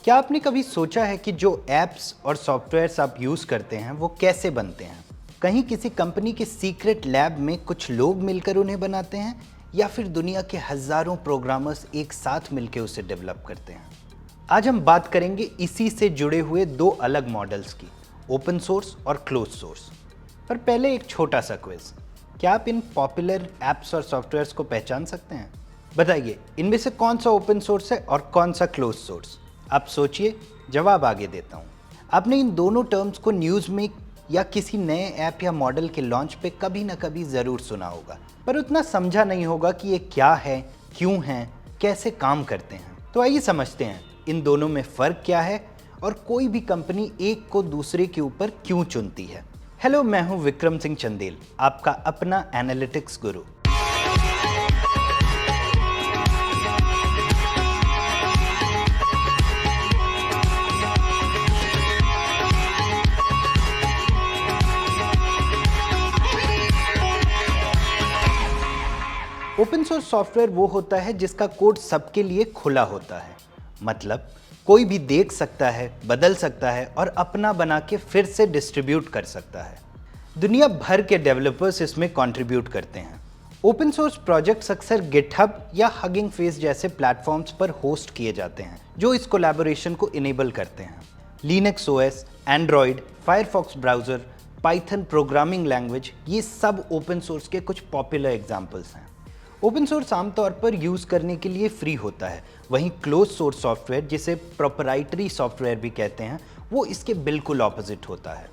क्या आपने कभी सोचा है कि जो ऐप्स और सॉफ्टवेयर्स आप यूज़ करते हैं वो कैसे बनते हैं? कहीं किसी कंपनी के सीक्रेट लैब में कुछ लोग मिलकर उन्हें बनाते हैं या फिर दुनिया के हज़ारों प्रोग्रामर्स एक साथ मिलकर उसे डेवलप करते हैं? आज हम बात करेंगे इसी से जुड़े हुए दो अलग मॉडल्स की, ओपन सोर्स और क्लोज सोर्स। पर पहले एक छोटा सा क्विज। क्या आप इन पॉपुलर ऐप्स और सॉफ्टवेयर्स को पहचान सकते हैं? बताइए, इनमें से कौन सा ओपन सोर्स है और कौन सा क्लोज सोर्स? आप सोचिए, जवाब आगे देता हूँ। आपने इन दोनों टर्म्स को न्यूज़ में या किसी नए ऐप या मॉडल के लॉन्च पे कभी ना कभी ज़रूर सुना होगा, पर उतना समझा नहीं होगा कि ये क्या है, क्यों है, कैसे काम करते हैं। तो आइए समझते हैं इन दोनों में फ़र्क क्या है और कोई भी कंपनी एक को दूसरे के ऊपर क्यों चुनती है। हेलो, मैं हूँ विक्रम सिंह चंदेल, आपका अपना एनालिटिक्स गुरु। ओपन सोर्स सॉफ्टवेयर वो होता है जिसका कोड सबके लिए खुला होता है। मतलब कोई भी देख सकता है, बदल सकता है और अपना बना के फिर से डिस्ट्रीब्यूट कर सकता है। दुनिया भर के डेवलपर्स इसमें कंट्रीब्यूट करते हैं। ओपन सोर्स प्रोजेक्ट्स अक्सर गिटहब या हगिंग फेस जैसे प्लेटफॉर्म्स पर होस्ट किए जाते हैं, जो इस कोलैबोरेशन को इनेबल करते हैं। Linux OS, Android, Firefox browser, Python programming language, ये सब ओपन सोर्स के कुछ पॉपुलर एग्जाम्पल्स हैं। ओपन सोर्स आमतौर पर यूज़ करने के लिए फ्री होता है, वहीं क्लोज सोर्स सॉफ्टवेयर, जिसे प्रोप्राइटरी सॉफ्टवेयर भी कहते हैं, वो इसके बिल्कुल ऑपोजिट होता है।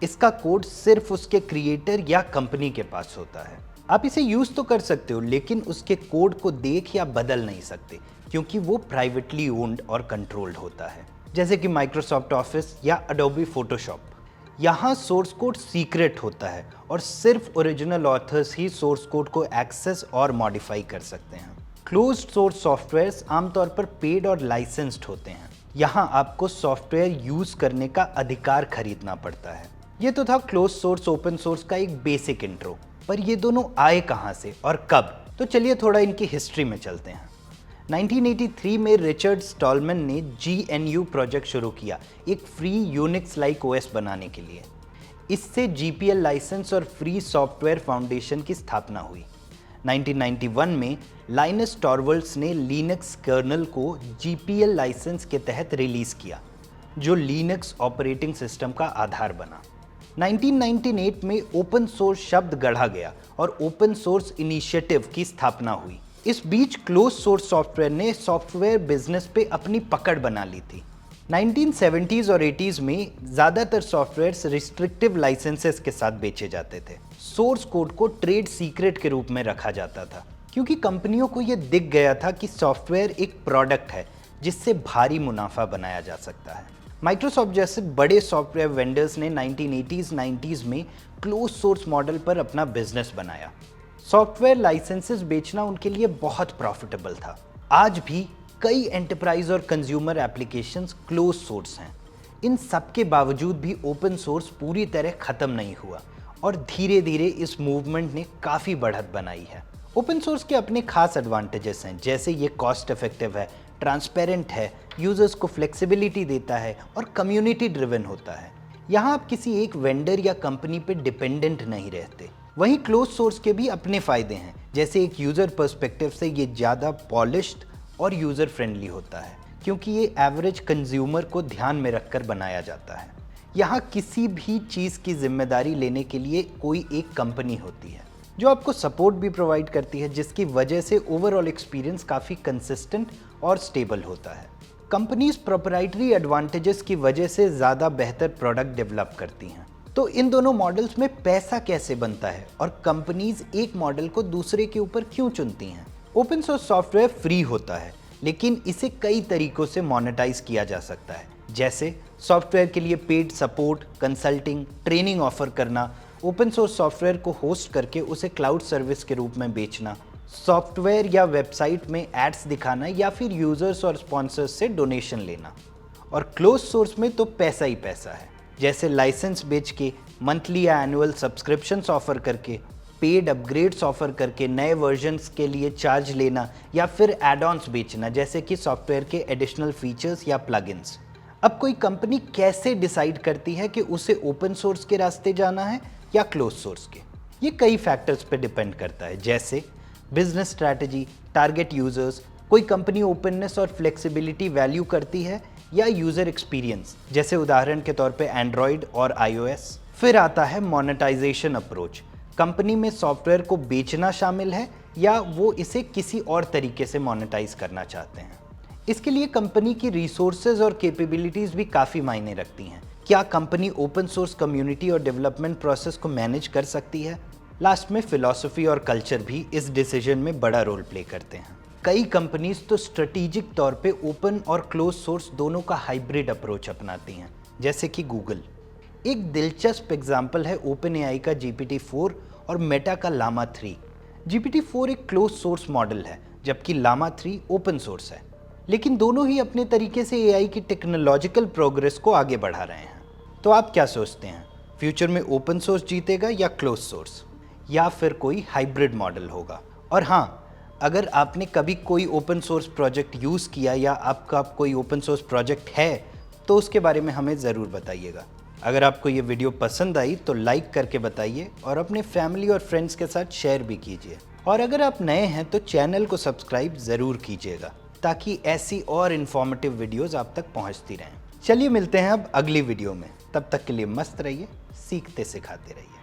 इसका कोड सिर्फ उसके क्रिएटर या कंपनी के पास होता है। आप इसे यूज़ तो कर सकते हो, लेकिन उसके कोड को देख या बदल नहीं सकते, क्योंकि वो प्राइवेटली ओन्ड और कंट्रोल्ड होता है, जैसे कि माइक्रोसॉफ्ट ऑफिस या एडोबी फोटोशॉप। यहाँ सोर्स कोड सीक्रेट होता है और सिर्फ ओरिजिनल ऑथर्स ही सोर्स कोड को एक्सेस और मॉडिफाई कर सकते हैं। क्लोज्ड सोर्स सॉफ्टवेयर्स आमतौर पर पेड और लाइसेंस्ड होते हैं। यहाँ आपको सॉफ्टवेयर यूज़ करने का अधिकार खरीदना पड़ता है। ये तो था क्लोज सोर्स ओपन सोर्स का एक बेसिक इंट्रो, पर ये दोनों आए कहाँ से और कब? तो चलिए थोड़ा इनकी हिस्ट्री में चलते हैं। 1983 में रिचर्ड स्टॉलमैन ने GNU प्रोजेक्ट शुरू किया, एक फ्री यूनिक्स लाइक ओएस बनाने के लिए। इससे GPL लाइसेंस और फ्री सॉफ्टवेयर फाउंडेशन की स्थापना हुई। 1991 में लाइनस टॉरवल्ड्स ने लिनक्स कर्नल को GPL लाइसेंस के तहत रिलीज किया, जो लिनक्स ऑपरेटिंग सिस्टम का आधार बना। 1998 में ओपन सोर्स शब्द गढ़ा गया और ओपन सोर्स इनिशिएटिव की स्थापना हुई। इस बीच क्लोज सोर्स सॉफ्टवेयर ने सॉफ्टवेयर बिजनेस पे अपनी पकड़ बना ली थी। 1970s और 80s में ज़्यादातर सॉफ्टवेयर्स रिस्ट्रिक्टिव लाइसेंसेस के साथ बेचे जाते थे। सोर्स कोड को ट्रेड सीक्रेट के रूप में रखा जाता था, क्योंकि कंपनियों को यह दिख गया था कि सॉफ्टवेयर एक प्रोडक्ट है जिससे भारी मुनाफा बनाया जा सकता है। माइक्रोसॉफ्ट जैसे बड़े सॉफ्टवेयर वेंडर्स ने 1980s 90s में क्लोज सोर्स मॉडल पर अपना बिजनेस बनाया। सॉफ्टवेयर लाइसेंसेस बेचना उनके लिए बहुत प्रॉफिटेबल था। आज भी कई एंटरप्राइज और कंज्यूमर एप्लीकेशंस क्लोज सोर्स हैं। इन सब के बावजूद भी ओपन सोर्स पूरी तरह खत्म नहीं हुआ और धीरे धीरे इस मूवमेंट ने काफ़ी बढ़त बनाई है। ओपन सोर्स के अपने खास एडवांटेजेस हैं, जैसे ये कॉस्ट इफेक्टिव है, ट्रांसपेरेंट है, यूजर्स को फ्लेक्सिबिलिटी देता है और कम्युनिटी ड्रिवन होता है। यहाँ आप किसी एक वेंडर या कंपनी पे डिपेंडेंट नहीं रहते। वहीं क्लोज सोर्स के भी अपने फ़ायदे हैं, जैसे एक यूज़र पर्सपेक्टिव से ये ज़्यादा पॉलिश्ड और यूज़र फ्रेंडली होता है, क्योंकि ये एवरेज कंज्यूमर को ध्यान में रखकर बनाया जाता है। यहाँ किसी भी चीज़ की जिम्मेदारी लेने के लिए कोई एक कंपनी होती है, जो आपको सपोर्ट भी प्रोवाइड करती है, जिसकी वजह से ओवरऑल एक्सपीरियंस काफ़ी कंसिस्टेंट और स्टेबल होता है। कंपनीज प्रोप्राइटरी एडवांटेजेस की वजह से ज़्यादा बेहतर प्रोडक्ट डेवलप करती हैं। तो इन दोनों मॉडल्स में पैसा कैसे बनता है और कंपनीज एक मॉडल को दूसरे के ऊपर क्यों चुनती हैं? ओपन सोर्स सॉफ्टवेयर फ्री होता है, लेकिन इसे कई तरीकों से मोनेटाइज किया जा सकता है, जैसे सॉफ्टवेयर के लिए paid support, consulting, training offer करना, ओपन सोर्स सॉफ्टवेयर को होस्ट करके उसे क्लाउड सर्विस के रूप में बेचना, सॉफ्टवेयर या वेबसाइट में एड्स दिखाना या फिर यूजर्स और स्पॉन्सर्स से डोनेशन लेना। और क्लोज सोर्स में तो पैसा ही पैसा है, जैसे लाइसेंस बेच के, मंथली या एनुअल सब्सक्रिप्शंस ऑफर करके, पेड अपग्रेड्स ऑफर करके नए वर्जन्स के लिए चार्ज लेना या फिर एड-ऑन्स बेचना, जैसे कि सॉफ्टवेयर के एडिशनल फीचर्स या प्लगइन्स। अब कोई कंपनी कैसे डिसाइड करती है कि उसे ओपन सोर्स के रास्ते जाना है या क्लोज सोर्स के? ये कई फैक्टर्स पे डिपेंड करता है, जैसे बिजनेस स्ट्रैटेजी, टारगेट यूजर्स, कोई कंपनी ओपननेस और फ्लेक्सिबिलिटी वैल्यू करती है, या यूजर एक्सपीरियंस, जैसे उदाहरण के तौर पे एंड्रॉयड और iOS। फिर आता है मोनेटाइजेशन अप्रोच, कंपनी में सॉफ्टवेयर को बेचना शामिल है या वो इसे किसी और तरीके से मोनेटाइज करना चाहते हैं। इसके लिए कंपनी की रिसोर्सेज और कैपेबिलिटीज भी काफ़ी मायने रखती हैं। क्या कंपनी ओपन सोर्स कम्युनिटी और डेवलपमेंट प्रोसेस को मैनेज कर सकती है? लास्ट में फिलॉसफी और कल्चर भी इस डिसीजन में बड़ा रोल प्ले करते हैं। कई कंपनीज तो स्ट्रेटेजिक तौर पे ओपन और क्लोज सोर्स दोनों का हाइब्रिड अप्रोच अपनाती हैं, जैसे कि गूगल। एक दिलचस्प एग्जाम्पल है OpenAI का GPT-4 और मेटा का llama 3। GPT-4 एक क्लोज सोर्स मॉडल है, जबकि llama 3 ओपन सोर्स है, लेकिन दोनों ही अपने तरीके से AI की टेक्नोलॉजिकल प्रोग्रेस को आगे बढ़ा रहे हैं। तो आप क्या सोचते हैं, फ्यूचर में ओपन सोर्स जीतेगा या क्लोज सोर्स, या फिर कोई हाइब्रिड मॉडल होगा? और हाँ, अगर आपने कभी कोई ओपन सोर्स प्रोजेक्ट यूज़ किया या आपका कोई ओपन सोर्स प्रोजेक्ट है तो उसके बारे में हमें ज़रूर बताइएगा। अगर आपको ये वीडियो पसंद आई तो लाइक करके बताइए और अपने फैमिली और फ्रेंड्स के साथ शेयर भी कीजिए। और अगर आप नए हैं तो चैनल को सब्सक्राइब ज़रूर कीजिएगा, ताकि ऐसी और इन्फॉर्मेटिव वीडियोज़ आप तक पहुँचती रहें। चलिए मिलते हैं अब अगली वीडियो में, तब तक के लिए मस्त रहिए, सीखते सिखाते रहिए।